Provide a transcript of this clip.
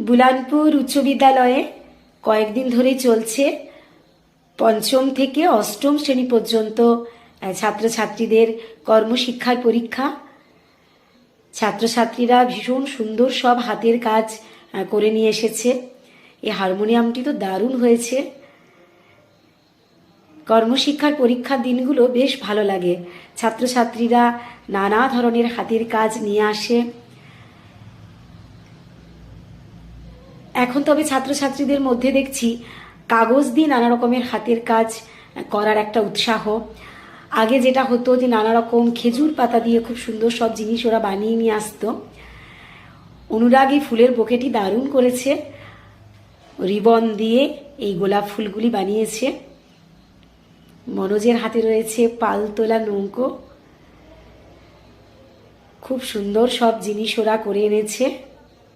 বুলানপুর উচ্চ বিদ্যালয়ে কয়েকদিন ধরেই চলছে পঞ্চম থেকে অষ্টম শ্রেণী পর্যন্ত ছাত্রছাত্রীদের কর্মশিক্ষার পরীক্ষা। ছাত্রছাত্রীরা ভীষণ সুন্দর সব হাতের কাজ করে নিয়ে এসেছে। এই হারমোনিয়ামটি তো দারুণ হয়েছে। কর্মশিক্ষার পরীক্ষার দিনগুলো বেশ ভালো লাগে। ছাত্রছাত্রীরা নানা ধরনের হাতের কাজ নিয়ে আসে। এখন তবে ছাত্রছাত্রীদের মধ্যে দেখছি কাগজ দিয়ে নানা রকমের হাতের কাজ করার একটা উৎসাহ। আগে যেটা হতো যে নানা রকম খেজুর পাতা দিয়ে খুব সুন্দর সব জিনিস ওরা বানিয়ে নিয়ে আসতো। অনুরাগী ফুলের বোকেটি দারুণ করেছে, রিবন দিয়ে এই গোলাপ ফুলগুলি বানিয়েছে। মনোজের হাতে রয়েছে পাল তোলা নৌকো। খুব সুন্দর সব জিনিস ওরা করে এনেছে।